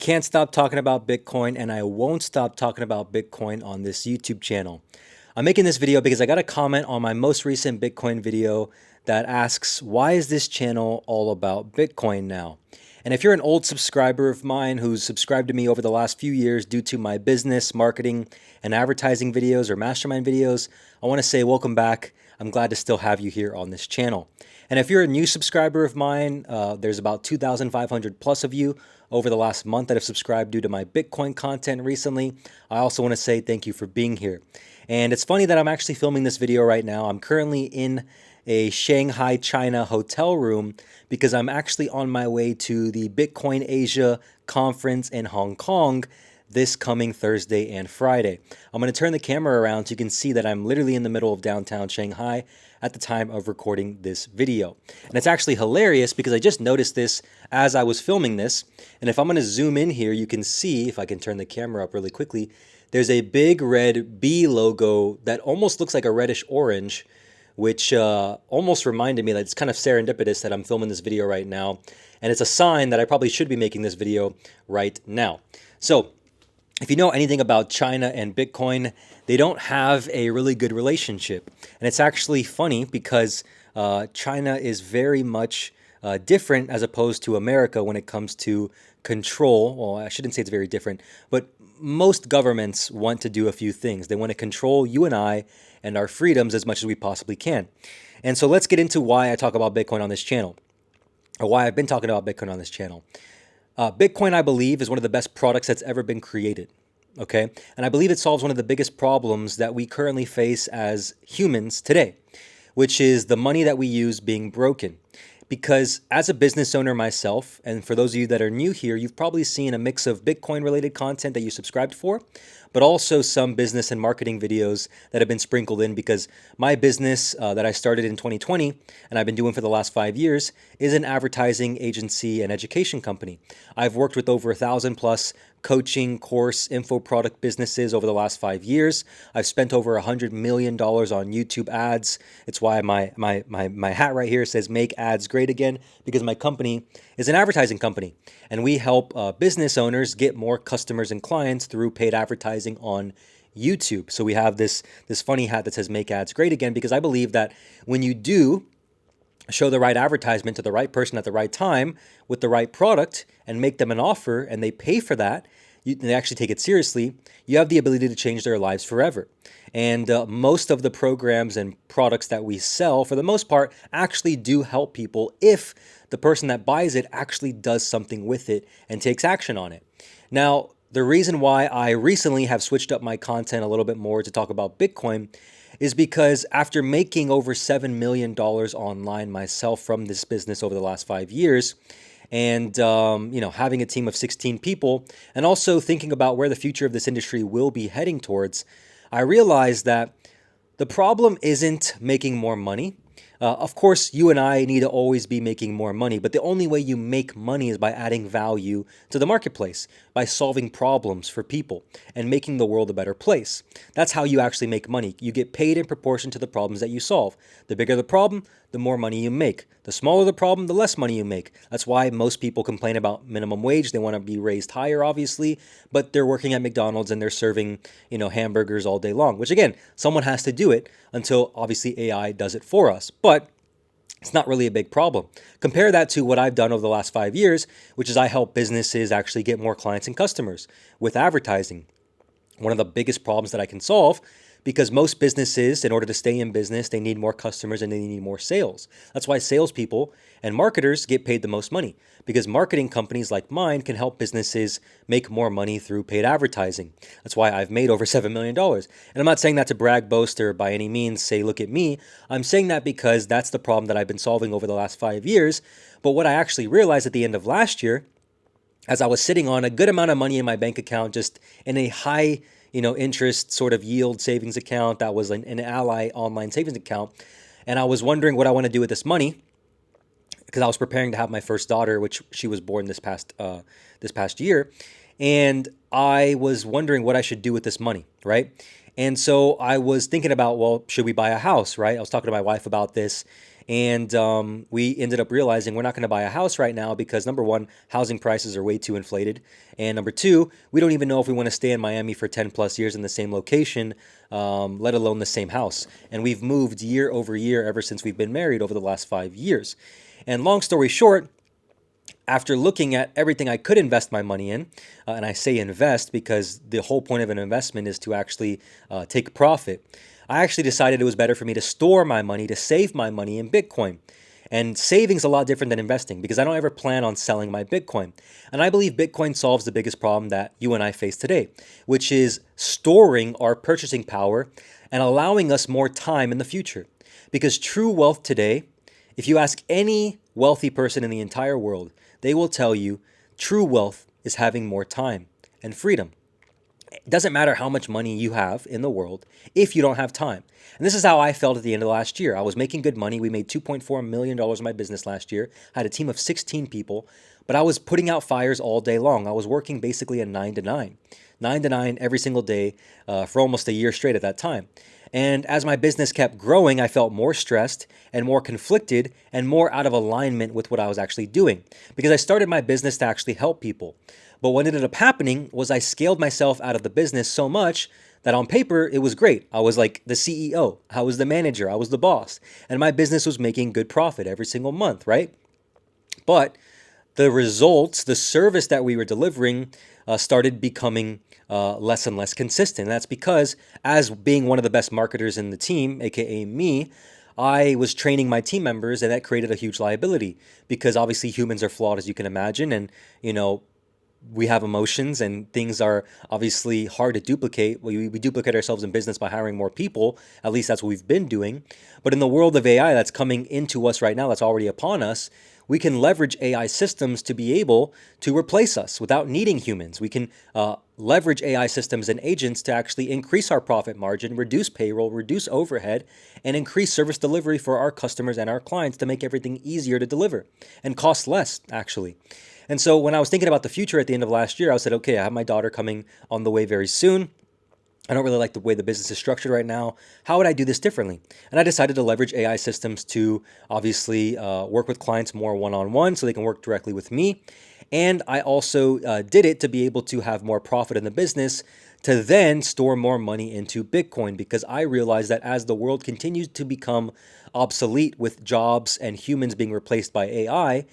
Can't stop talking about Bitcoin, and I won't stop talking about Bitcoin on this YouTube channel. I'm making this video because I got a comment on my most recent Bitcoin video that asks, why is this channel all about Bitcoin now? And if you're an old subscriber of mine who's subscribed to me over the last few years due to my business, marketing, and advertising videos or mastermind videos, I want to say welcome back. I'm glad to still have you here on this channel. And if you're a new subscriber of mine, there's about 2,500 plus of you over the last month that have subscribed due to my Bitcoin content recently. I also want to say thank you for being here. And it's funny that I'm actually filming this video right now. I'm currently in a Shanghai, China hotel room because I'm actually on my way to the Bitcoin Asia conference in Hong Kong this coming Thursday and Friday. I'm going to turn the camera around so you can see that I'm literally in the middle of downtown Shanghai at the time of recording this video. And it's actually hilarious because I just noticed this as I was filming this. And if I'm going to zoom in here, you can see, if I can turn the camera up really quickly, there's a big red B logo that almost looks like a reddish orange, which almost reminded me that it's kind of serendipitous that I'm filming this video right now. And it's a sign that I probably should be making this video right now. So if you know anything about China and Bitcoin, they don't have a really good relationship. And it's actually funny because China is very much different as opposed to America when it comes to control. Well, I shouldn't say it's very different, but most governments want to do a few things. They want to control you and I and our freedoms as much as we possibly can. And so let's get into why I talk about Bitcoin on this channel, or why I've been talking about Bitcoin on this channel. Bitcoin, I believe, is one of the best products that's ever been created. Okay. And I believe it solves one of the biggest problems that we currently face as humans today, which is the money that we use being broken. Because as a business owner myself, and for those of you that are new here, you've probably seen a mix of Bitcoin related content that you subscribed for, but also some business and marketing videos that have been sprinkled in because my business that I started in 2020 and I've been doing for the last 5 years is an advertising agency and education company. I've worked with over 1,000 plus coaching, course, info product businesses over the last 5 years. I've spent over $100 million on YouTube ads. It's why my hat right here says make ads great again, because my company is an advertising company and we help business owners get more customers and clients through paid advertising on YouTube. So we have this funny hat that says make ads great again, because I believe that when you do show the right advertisement to the right person at the right time with the right product and make them an offer and they pay for that, they actually take it seriously, you have the ability to change their lives forever. And most of the programs and products that we sell, for the most part, actually do help people if the person that buys it actually does something with it and takes action on it. Now, the reason why I recently have switched up my content a little bit more to talk about Bitcoin is because after making over $7 million online myself from this business over the last 5 years, and having a team of 16 people, and also thinking about where the future of this industry will be heading towards, I realized that the problem isn't making more money. Of course, you and I need to always be making more money, but the only way you make money is by adding value to the marketplace, by solving problems for people and making the world a better place. That's how you actually make money. You get paid in proportion to the problems that you solve. The bigger the problem, the more money you make. The smaller the problem, the less money you make. That's why most people complain about minimum wage. They want to be raised higher, obviously, but they're working at McDonald's and they're serving, hamburgers all day long, which again, someone has to do it until obviously AI does it for us. But it's not really a big problem. Compare that to what I've done over the last 5 years, which is I help businesses actually get more clients and customers with advertising. One of the biggest problems that I can solve, because most businesses, in order to stay in business, they need more customers and they need more sales. That's why salespeople and marketers get paid the most money, because marketing companies like mine can help businesses make more money through paid advertising. That's why I've made over $7 million. And I'm not saying that to brag, boast, or by any means say, look at me. I'm saying that because that's the problem that I've been solving over the last 5 years. But what I actually realized at the end of last year, as I was sitting on a good amount of money in my bank account, just in a high interest sort of yield savings account that was an Ally online savings account. And I was wondering what I want to do with this money because I was preparing to have my first daughter, which she was born this past year. And I was wondering what I should do with this money, right? And so I was thinking about, well, should we buy a house, right? I was talking to my wife about this. And we ended up realizing we're not going to buy a house right now because number one, housing prices are way too inflated. And number two, we don't even know if we want to stay in Miami for 10 plus years in the same location, let alone the same house. And we've moved year over year ever since we've been married over the last 5 years. And long story short, after looking at everything I could invest my money in, and I say invest because the whole point of an investment is to actually take profit, I actually decided it was better for me to store my money, to save my money in Bitcoin. And saving's a lot different than investing because I don't ever plan on selling my Bitcoin. And I believe Bitcoin solves the biggest problem that you and I face today, which is storing our purchasing power and allowing us more time in the future. Because true wealth today, if you ask any wealthy person in the entire world, they will tell you true wealth is having more time and freedom. It doesn't matter how much money you have in the world if you don't have time. And this is how I felt at the end of last year. I was making good money. We made $2.4 million in my business last year. I had a team of 16 people, but I was putting out fires all day long. I was working basically a 9 to 9, 9 to 9 every single day for almost a year straight at that time. And as my business kept growing, I felt more stressed and more conflicted and more out of alignment with what I was actually doing because I started my business to actually help people. But what ended up happening was I scaled myself out of the business so much that on paper, it was great. I was like the CEO, I was the manager, I was the boss, and my business was making good profit every single month, right? But the results, the service that we were delivering started becoming less and less consistent. And that's because, as being one of the best marketers in the team, aka me, I was training my team members, and that created a huge liability because obviously humans are flawed, as you can imagine, and we have emotions and things are obviously hard to duplicate. We duplicate ourselves in business by hiring more people. At least that's what we've been doing. But in the world of AI that's coming into us right now, that's already upon us, we can leverage AI systems to be able to replace us without needing humans. We can leverage AI systems and agents to actually increase our profit margin, reduce payroll, reduce overhead, and increase service delivery for our customers and our clients to make everything easier to deliver and cost less, actually. And so when I was thinking about the future at the end of last year, I said, okay, I have my daughter coming on the way very soon. I don't really like the way the business is structured right now. How would I do this differently? And I decided to leverage AI systems to obviously work with clients more one-on-one so they can work directly with me. And I also did it to be able to have more profit in the business to then store more money into Bitcoin because I realized that as the world continues to become obsolete with jobs and humans being replaced by AI,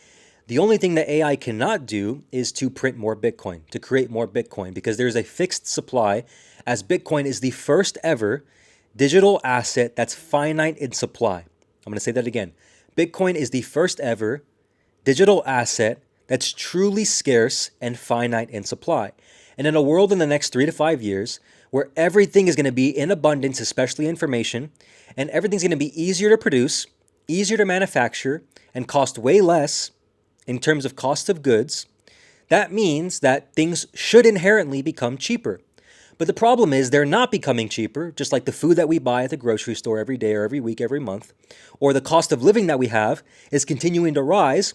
the only thing that AI cannot do is to print more Bitcoin, to create more Bitcoin, because there's a fixed supply, as Bitcoin is the first ever digital asset that's finite in supply. I'm going to say that again. Bitcoin is the first ever digital asset that's truly scarce and finite in supply. And in a world in the next 3 to 5 years where everything is going to be in abundance, especially information, and everything's going to be easier to produce, easier to manufacture, and cost way less in terms of cost of goods, that means that things should inherently become cheaper. But the problem is they're not becoming cheaper, just like the food that we buy at the grocery store every day or every week, every month, or the cost of living that we have is continuing to rise,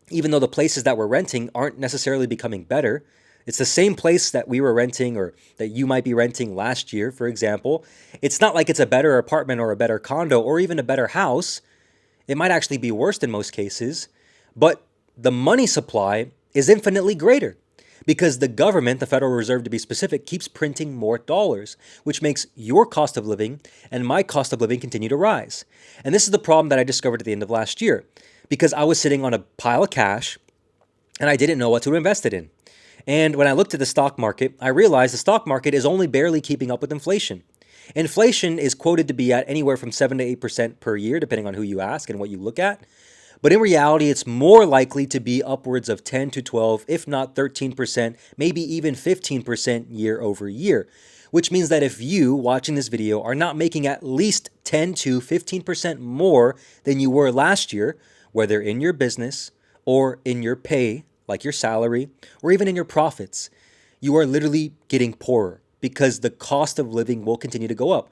even though the places that we're renting aren't necessarily becoming better. It's the same place that we were renting or that you might be renting last year, for example. It's not like it's a better apartment or a better condo or even a better house. It might actually be worse in most cases, but the money supply is infinitely greater because the government, the Federal Reserve to be specific, keeps printing more dollars, which makes your cost of living and my cost of living continue to rise. And this is the problem that I discovered at the end of last year because I was sitting on a pile of cash and I didn't know what to invest it in. And when I looked at the stock market, I realized the stock market is only barely keeping up with inflation. Inflation is quoted to be at anywhere from 7 to 8% per year, depending on who you ask and what you look at. But in reality, it's more likely to be upwards of 10 to 12, if not 13%, maybe even 15% year over year. Which means that if you, watching this video, are not making at least 10 to 15% more than you were last year, whether in your business or in your pay, like your salary, or even in your profits, you are literally getting poorer because the cost of living will continue to go up.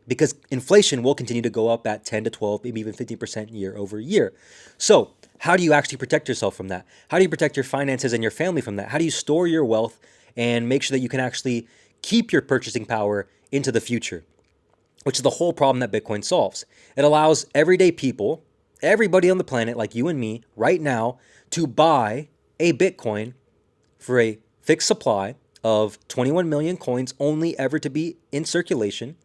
Because inflation will continue to go up at 10 to 12, maybe even 50% year over year. So how do you actually protect yourself from that? How do you protect your finances and your family from that? How do you store your wealth and make sure that you can actually keep your purchasing power into the future? Which is the whole problem that Bitcoin solves. It allows everyday people everybody on the planet, like you and me, right now, to buy a Bitcoin for a fixed supply of 21 million coins only ever to be in circulation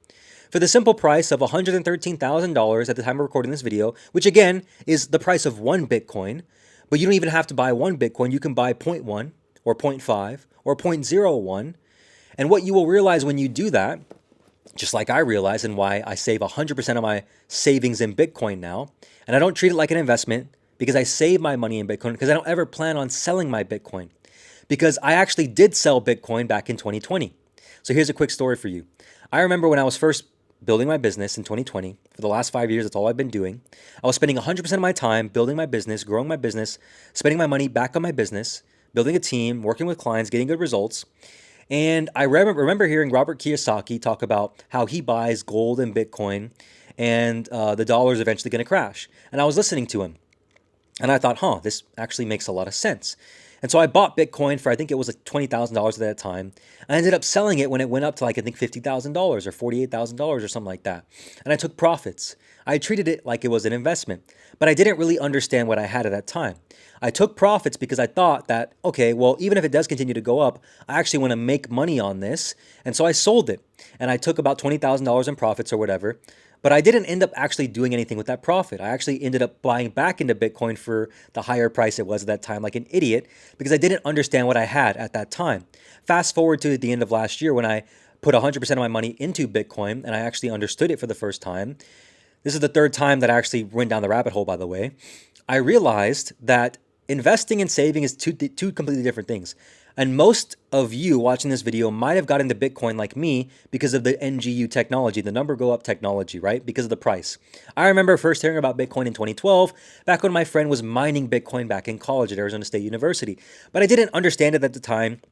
for the simple price of $113,000 at the time of recording this video, which again is the price of one Bitcoin. But you don't even have to buy one Bitcoin. You can buy 0.1 or 0.5 or 0.01. And what you will realize when you do that, just like I realize and why I save 100% of my savings in Bitcoin now, and I don't treat it like an investment because I save my money in Bitcoin because I don't ever plan on selling my Bitcoin because I actually did sell Bitcoin back in 2020. So here's a quick story for you. I remember when I was first building my business in 2020, for the last 5 years, that's all I've been doing. I was spending 100% of my time building my business, growing my business, spending my money back on my business, building a team, working with clients, getting good results. And I remember hearing Robert Kiyosaki talk about how he buys gold and Bitcoin and the dollar is eventually going to crash. And I was listening to him and I thought, this actually makes a lot of sense. And so I bought Bitcoin for, I think it was like $20,000 at that time. I ended up selling it when it went up to like, I think $50,000 or $48,000 or something like that. And I took profits. I treated it like it was an investment, but I didn't really understand what I had at that time. I took profits because I thought that, okay, well, even if it does continue to go up, I actually want to make money on this. And so I sold it and I took about $20,000 in profits or whatever. But I didn't end up actually doing anything with that profit. I actually ended up buying back into Bitcoin for the higher price it was at that time, like an idiot, because I didn't understand what I had at that time. Fast forward to the end of last year when I put 100% of my money into Bitcoin and I actually understood it for the first time. This is the third time that I actually went down the rabbit hole, by the way. I realized that investing and saving is two completely different things. And most of you watching this video might have got into Bitcoin like me because of the NGU technology, the number go up technology, right? Because of the price. I remember first hearing about Bitcoin in 2012, back when my friend was mining Bitcoin back in college at Arizona State University. But I didn't understand it at the time.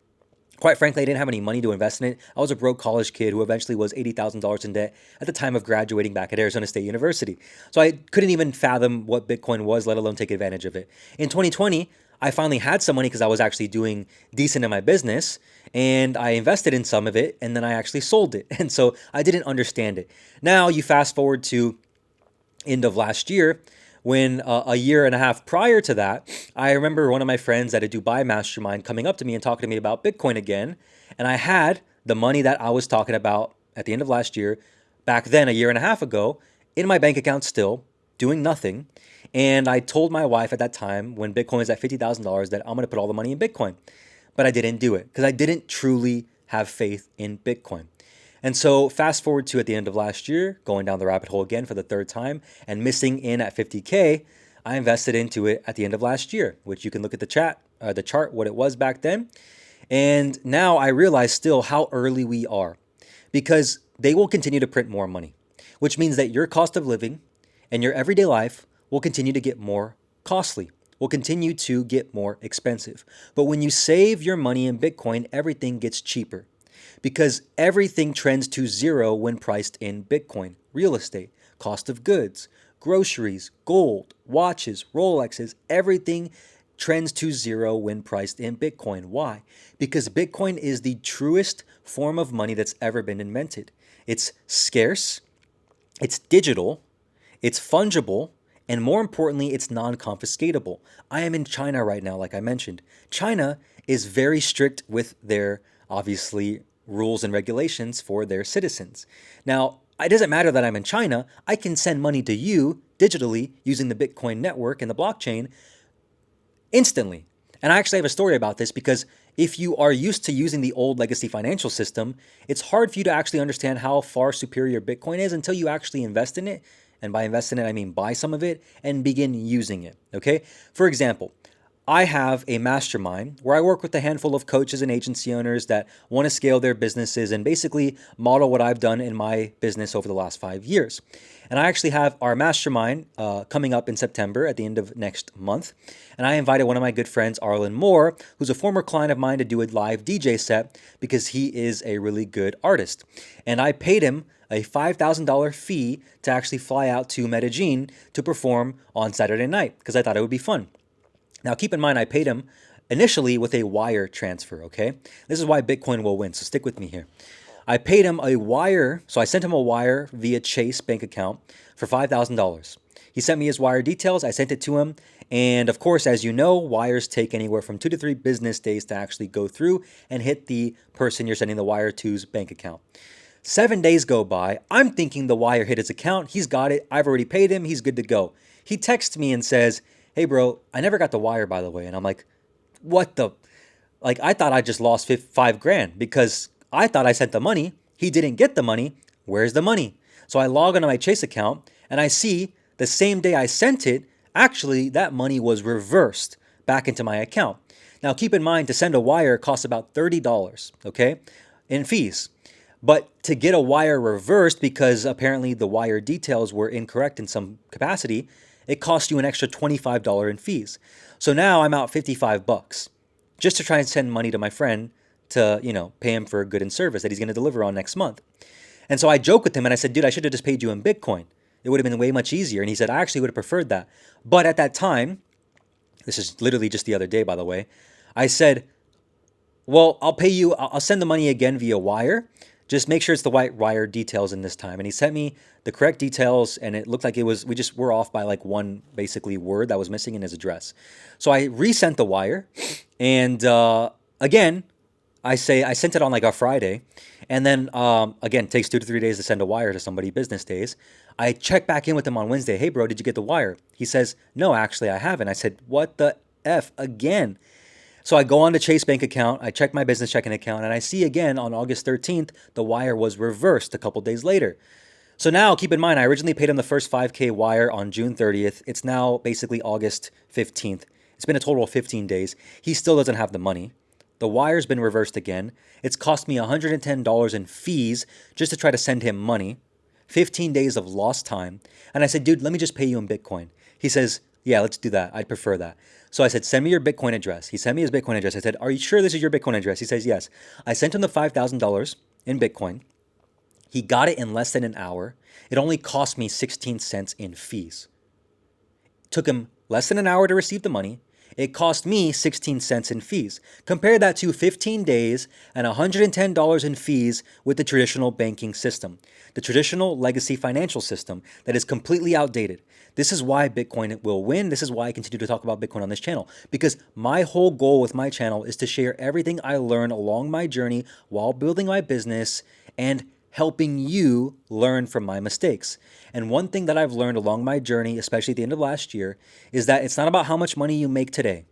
Quite frankly, I didn't have any money to invest in it. I was a broke college kid who eventually was $80,000 in debt at the time of graduating back at Arizona State University. So I couldn't even fathom what Bitcoin was, let alone take advantage of it. In 2020, I finally had some money because I was actually doing decent in my business and I invested in some of it and then I actually sold it. And so I didn't understand it. Now you fast forward to end of last year, when a year and a half prior to that, I remember one of my friends at a Dubai mastermind coming up to me and talking to me about Bitcoin again. And I had the money that I was talking about at the end of last year, back then, a year and a half ago, in my bank account still, doing nothing. And I told my wife at that time, when Bitcoin was at $50,000, that I'm going to put all the money in Bitcoin. But I didn't do it because I didn't truly have faith in Bitcoin. And so fast forward to at the end of last year, going down the rabbit hole again for the third time and missing in at 50K, I invested into it at the end of last year, which you can look at the chart, what it was back then. And now I realize still how early we are because they will continue to print more money, which means that your cost of living and your everyday life will continue to get more costly, will continue to get more expensive. But when you save your money in Bitcoin, everything gets cheaper. Because everything trends to zero when priced in Bitcoin. Real estate, cost of goods, groceries, gold, watches, Rolexes, everything trends to zero when priced in Bitcoin. Why? Because Bitcoin is the truest form of money that's ever been invented. It's scarce, it's digital, it's fungible, and more importantly, it's non-confiscatable. I am in China right now, like I mentioned. China is very strict with their, obviously, rules and regulations for their citizens. Now, it doesn't matter that I'm in China. I can send money to you digitally using the Bitcoin network and the blockchain instantly. And I actually have a story about this because if you are used to using the old legacy financial system, it's hard for you to actually understand how far superior Bitcoin is until you actually invest in it. And by invest in it, I mean buy some of it and begin using it. Okay? For example, I have a mastermind where I work with a handful of coaches and agency owners that want to scale their businesses and basically model what I've done in my business over the last 5 years. And I actually have our mastermind coming up in September at the end of next month. And I invited one of my good friends, Arlen Moore, who's a former client of mine, to do a live DJ set because he is a really good artist. And I paid him a $5,000 fee to actually fly out to Medellin to perform on Saturday night because I thought it would be fun. Now, keep in mind, I paid him initially with a wire transfer, okay? This is why Bitcoin will win, so stick with me here. I paid him a wire, so I sent him a wire via Chase bank account for $5,000. He sent me his wire details. I sent it to him. And of course, as you know, wires take anywhere from 2 to 3 business days to actually go through and hit the person you're sending the wire to's bank account. 7 days go by. I'm thinking the wire hit his account. He's got it. I've already paid him. He's good to go. He texts me and says, "Hey, bro, I never got the wire, by the way." And I'm like, what the? Like, I thought I just lost $5 grand because I thought I sent the money. He didn't get the money. Where's the money? So I log onto my Chase account and I see the same day I sent it, actually, that money was reversed back into my account. Now, keep in mind, to send a wire costs about $30, okay, in fees. But to get a wire reversed, because apparently the wire details were incorrect in some capacity, it cost you an extra $25 in fees. So now I'm out $55 just to try and send money to my friend to, pay him for a good and service that he's going to deliver on next month. And so I joke with him and I said, dude, I should have just paid you in Bitcoin. It would have been way much easier. And he said, I actually would have preferred that. But at that time, this is literally just the other day, by the way, I said, well, I'll pay you, I'll send the money again via wire. Just make sure it's the right wire details in this time. And he sent me the correct details, and it looked like it was, we're off by like one basically word that was missing in his address. So I resent the wire, and again, I sent it on like a Friday, and then again, it takes 2 to 3 days to send a wire to somebody, business days. I check back in with him on Wednesday. Hey, bro, did you get the wire? He says, no, actually, I haven't. I said, what the F again? So I go on to Chase bank account, I check my business checking account, and I see again on August 13th, the wire was reversed a couple days later. So now keep in mind, I originally paid him the first 5K wire on June 30th. It's now basically August 15th. It's been a total of 15 days. He still doesn't have the money. The wire's been reversed again. It's cost me $110 in fees just to try to send him money. 15 days of lost time. And I said, dude, let me just pay you in Bitcoin. He says, yeah, let's do that. I'd prefer that. So I said, send me your Bitcoin address. He sent me his Bitcoin address. I said, are you sure this is your Bitcoin address? He says, yes. I sent him the $5,000 in Bitcoin. He got it in less than an hour. It only cost me 16 cents in fees. It took him less than an hour to receive the money. It cost me 16 cents in fees. Compare that to 15 days and $110 in fees with the traditional banking system, the traditional legacy financial system that is completely outdated. This is why Bitcoin will win. This is why I continue to talk about Bitcoin on this channel, because my whole goal with my channel is to share everything I learned along my journey while building my business and helping you learn from my mistakes. And one thing that I've learned along my journey, especially at the end of last year, is that it's not about how much money you make today.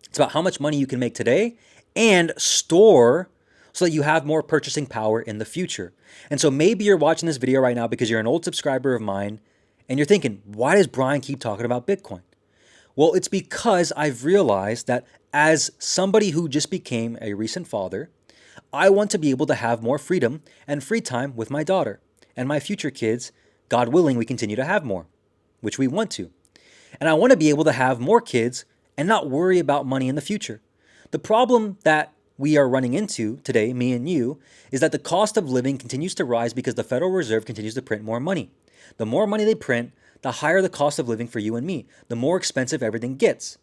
It's about how much money you can make today and store so that you have more purchasing power in the future. And so maybe you're watching this video right now because you're an old subscriber of mine and you're thinking, why does Brian keep talking about Bitcoin? Well, it's because I've realized that as somebody who just became a recent father, I want to be able to have more freedom and free time with my daughter and my future kids. God willing, we continue to have more, which we want to. And I want to be able to have more kids and not worry about money in the future. The problem that we are running into today, me and you, is that the cost of living continues to rise because the Federal Reserve continues to print more money. The more money they print, the higher the cost of living for you and me, the more expensive everything gets.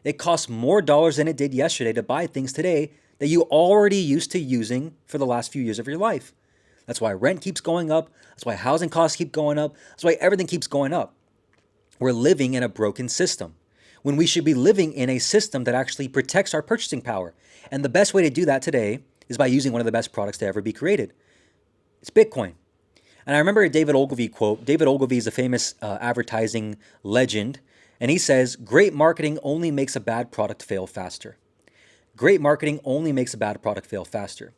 It costs more dollars than it did yesterday to buy things today that you already used to using for the last few years of your life. That's why rent keeps going up. That's why housing costs keep going up. That's why everything keeps going up. We're living in a broken system when we should be living in a system that actually protects our purchasing power. And the best way to do that today is by using one of the best products to ever be created. It's Bitcoin. And I remember a David Ogilvy quote. David Ogilvy is a famous advertising legend. And he says, great marketing only makes a bad product fail faster. Great marketing only makes a bad product fail faster.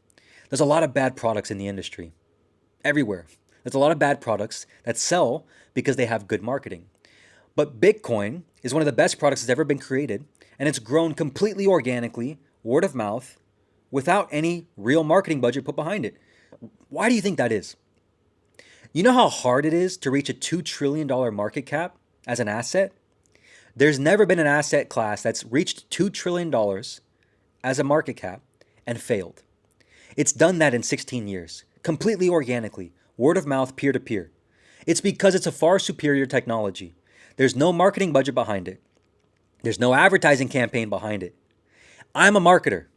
There's a lot of bad products in the industry, everywhere. There's a lot of bad products that sell because they have good marketing. But Bitcoin is one of the best products that's ever been created, and it's grown completely organically, word of mouth, without any real marketing budget put behind it. Why do you think that is? You know how hard it is to reach a $2 trillion market cap as an asset? There's never been an asset class that's reached $2 trillion as a market cap and failed. It's done that in 16 years, completely organically, word of mouth, peer-to-peer. It's because it's a far superior technology. There's no marketing budget behind it. There's no advertising campaign behind it. I'm a marketer.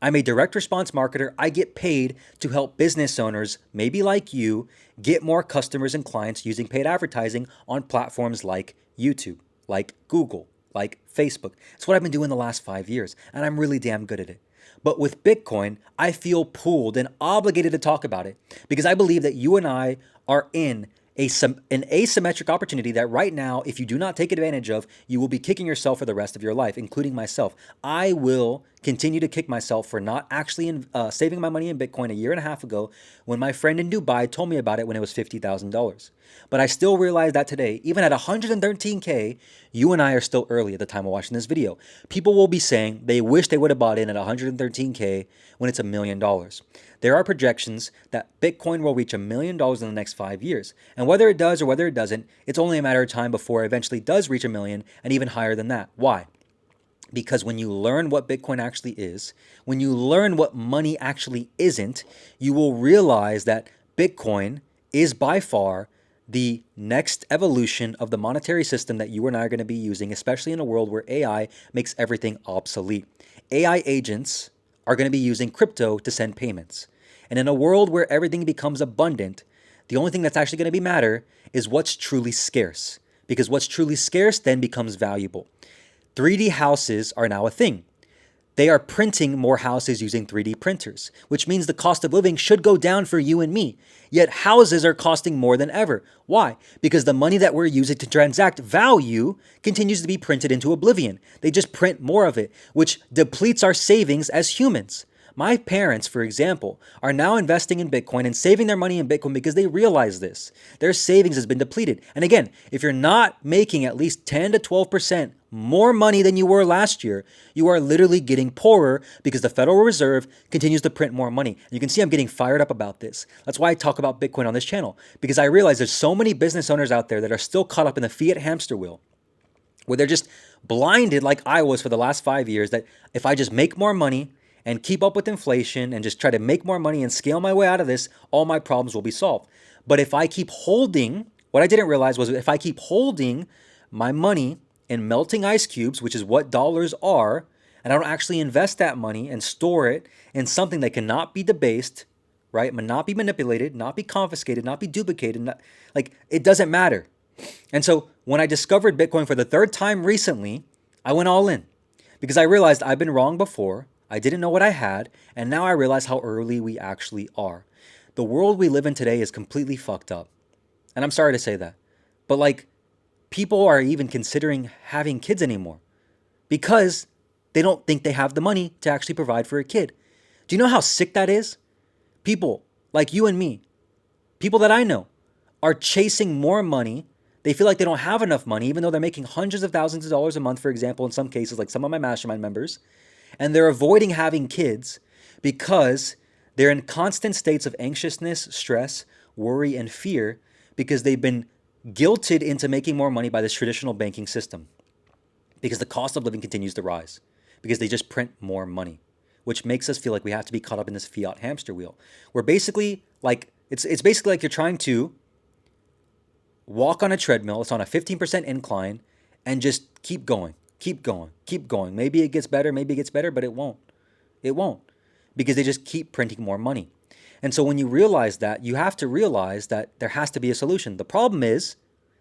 I'm a direct response marketer. I get paid to help business owners, maybe like you, get more customers and clients using paid advertising on platforms like YouTube, like Google, like Facebook. It's what I've been doing the last 5 years, and I'm really damn good at it. But with Bitcoin, I feel pulled and obligated to talk about it because I believe that you and I are in an asymmetric opportunity that right now, if you do not take advantage of, you will be kicking yourself for the rest of your life, including myself. I will continue to kick myself for not actually saving my money in Bitcoin a year and a half ago when my friend in Dubai told me about it when it was $50,000. But I still realize that today, even at 113K, you and I are still early at the time of watching this video. People will be saying they wish they would have bought in at 113K when it's $1 million. There are projections that Bitcoin will reach $1 million in the next 5 years. And whether it does or whether it doesn't, it's only a matter of time before it eventually does reach $1 million and even higher than that. Why? Because when you learn what Bitcoin actually is, when you learn what money actually isn't, you will realize that Bitcoin is by far the next evolution of the monetary system that you and I are going to be using, especially in a world where AI makes everything obsolete. AI agents are going to be using crypto to send payments. And in a world where everything becomes abundant, the only thing that's actually going to be matter is what's truly scarce. Because what's truly scarce then becomes valuable. 3D houses are now a thing. They are printing more houses using 3D printers, which means the cost of living should go down for you and me. Yet houses are costing more than ever. Why? Because the money that we're using to transact value continues to be printed into oblivion. They just print more of it, which depletes our savings as humans. My parents, for example, are now investing in Bitcoin and saving their money in Bitcoin because they realize this. Their savings has been depleted. And again, if you're not making at least 10 to 12% more money than you were last year, you are literally getting poorer because the Federal Reserve continues to print more money. And you can see I'm getting fired up about this. That's why I talk about Bitcoin on this channel, because I realize there's so many business owners out there that are still caught up in the fiat hamster wheel, where they're just blinded like I was for the last 5 years that if I just make more money and keep up with inflation and just try to make more money and scale my way out of this, all my problems will be solved. But if I keep holding, what I didn't realize was if I keep holding my money in melting ice cubes, which is what dollars are, and I don't actually invest that money and store it in something that cannot be debased, right? Not be manipulated, not be confiscated, not be duplicated, it doesn't matter. And so when I discovered Bitcoin for the third time recently, I went all in because I realized I've been wrong before. I didn't know what I had, and now I realize how early we actually are. The world we live in today is completely fucked up. And I'm sorry to say that. But people are even considering having kids anymore because they don't think they have the money to actually provide for a kid. Do you know how sick that is? People like you and me, people that I know, are chasing more money. They feel like they don't have enough money, even though they're making hundreds of thousands of dollars a month, for example, in some cases, like some of my mastermind members. And they're avoiding having kids because they're in constant states of anxiousness, stress, worry, and fear because they've been guilted into making more money by this traditional banking system because the cost of living continues to rise because they just print more money, which makes us feel like we have to be caught up in this fiat hamster wheel. We're basically it's basically like you're trying to walk on a treadmill. It's on a 15% incline and just keep going. Keep going, keep going. Maybe it gets better, but it won't. It won't because they just keep printing more money. And so when you realize that, you have to realize that there has to be a solution. The problem is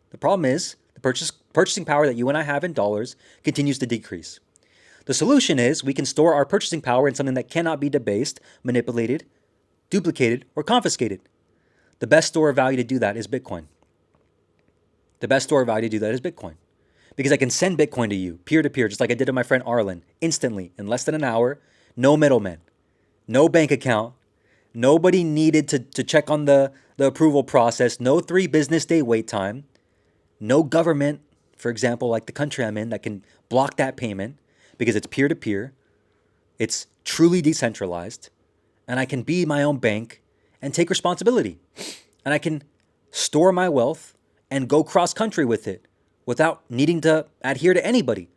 the purchasing power that you and I have in dollars continues to decrease. The solution is we can store our purchasing power in something that cannot be debased, manipulated, duplicated, or confiscated. The best store of value to do that is Bitcoin. The best store of value to do that is Bitcoin. Because I can send Bitcoin to you, peer-to-peer, just like I did to my friend Arlen, instantly, in less than an hour. No middleman, no bank account, nobody needed to check on the approval process, no 3 business day wait time, no government, for example, like the country I'm in, that can block that payment because it's peer-to-peer, it's truly decentralized, and I can be my own bank and take responsibility. And I can store my wealth and go cross-country with it without needing to adhere to anybody.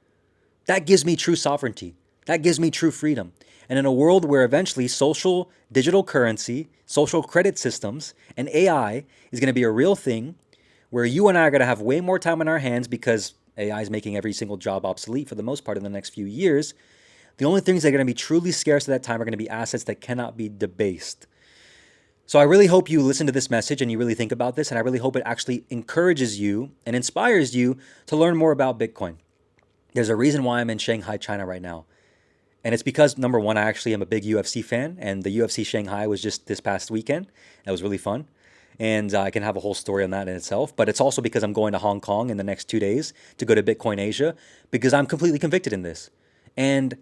That gives me true sovereignty. That gives me true freedom. And in a world where eventually social digital currency, social credit systems, and AI is going to be a real thing, where you and I are going to have way more time on our hands because AI is making every single job obsolete for the most part in the next few years, the only things that are going to be truly scarce at that time are going to be assets that cannot be debased. So I really hope you listen to this message and you really think about this, and I really hope it actually encourages you and inspires you to learn more about Bitcoin. There's a reason why I'm in Shanghai, China right now. And it's because, number one, I actually am a big UFC fan, and the UFC Shanghai was just this past weekend. That was really fun. And I can have a whole story on that in itself. But it's also because I'm going to Hong Kong in the next 2 days to go to Bitcoin Asia, because I'm completely convicted in this. And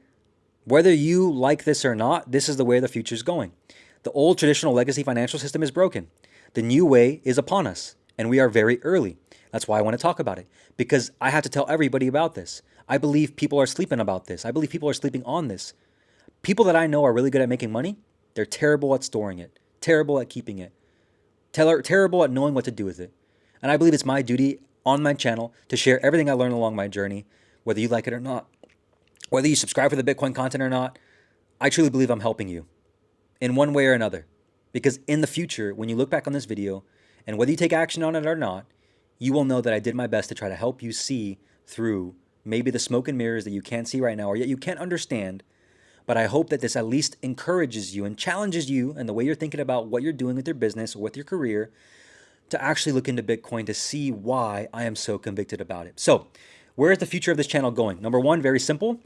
whether you like this or not, this is the way the future is going. The old traditional legacy financial system is broken. The new way is upon us, and we are very early. That's why I want to talk about it, because I have to tell everybody about this. I believe people are sleeping about this. I believe people are sleeping on this. People that I know are really good at making money. They're terrible at storing it, terrible at keeping it, terrible at knowing what to do with it. And I believe it's my duty on my channel to share everything I learned along my journey, whether you like it or not. Whether you subscribe for the Bitcoin content or not, I truly believe I'm helping you in one way or another. Because in the future, when you look back on this video, and whether you take action on it or not, you will know that I did my best to try to help you see through maybe the smoke and mirrors that you can't see right now, or yet you can't understand. But I hope that this at least encourages you and challenges you and the way you're thinking about what you're doing with your business or with your career to actually look into Bitcoin to see why I am so convicted about it. So, where is the future of this channel going? Number one, very simple.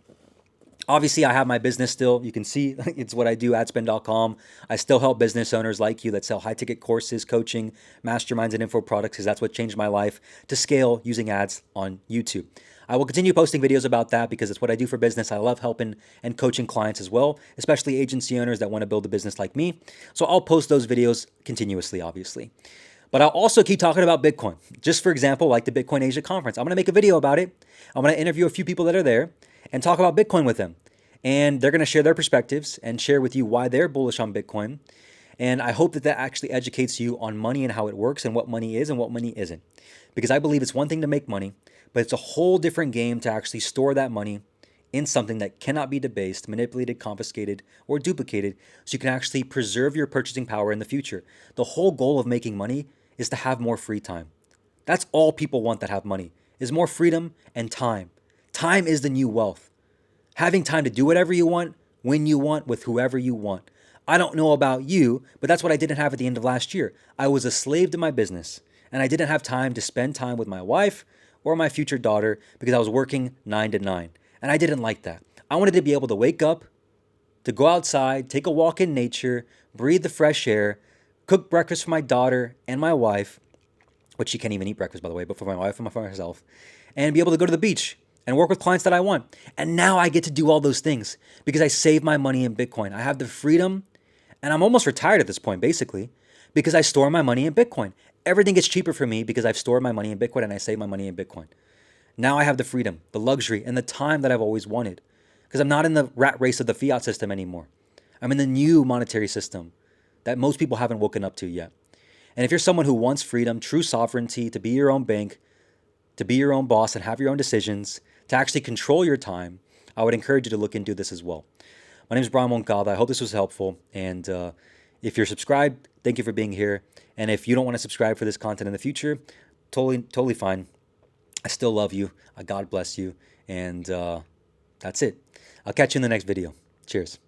Obviously, I have my business still. You can see it's what I do, adspend.com. I still help business owners like you that sell high-ticket courses, coaching, masterminds, and info products, because that's what changed my life, to scale using ads on YouTube. I will continue posting videos about that because it's what I do for business. I love helping and coaching clients as well, especially agency owners that want to build a business like me. So I'll post those videos continuously, obviously. But I'll also keep talking about Bitcoin. Just for example, like the Bitcoin Asia conference. I'm going to make a video about it. I'm going to interview a few people that are there and talk about Bitcoin with them. And they're going to share their perspectives and share with you why they're bullish on Bitcoin. And I hope that that actually educates you on money and how it works and what money is and what money isn't. Because I believe it's one thing to make money, but it's a whole different game to actually store that money in something that cannot be debased, manipulated, confiscated, or duplicated, so you can actually preserve your purchasing power in the future. The whole goal of making money is to have more free time. That's all people want that have money, is more freedom and time. Time is the new wealth. Having time to do whatever you want, when you want, with whoever you want. I don't know about you, but that's what I didn't have at the end of last year. I was a slave to my business, and I didn't have time to spend time with my wife or my future daughter because I was working 9 to 9. And I didn't like that. I wanted to be able to wake up, to go outside, take a walk in nature, breathe the fresh air, cook breakfast for my daughter and my wife, which she can't even eat breakfast, by the way, but for my wife and for myself, and be able to go to the beach and work with clients that I want. And now I get to do all those things because I save my money in Bitcoin. I have the freedom, and I'm almost retired at this point, basically, because I store my money in Bitcoin. Everything gets cheaper for me because I've stored my money in Bitcoin and I save my money in Bitcoin. Now I have the freedom, the luxury, and the time that I've always wanted because I'm not in the rat race of the fiat system anymore. I'm in the new monetary system that most people haven't woken up to yet. And if you're someone who wants freedom, true sovereignty, to be your own bank, to be your own boss and have your own decisions, to actually control your time, I would encourage you to look into this as well. My name is Moncada. I hope this was helpful. And if you're subscribed, thank you for being here. And if you don't want to subscribe for this content in the future, totally fine. I still love you. God bless you. And that's it. I'll catch you in the next video. Cheers.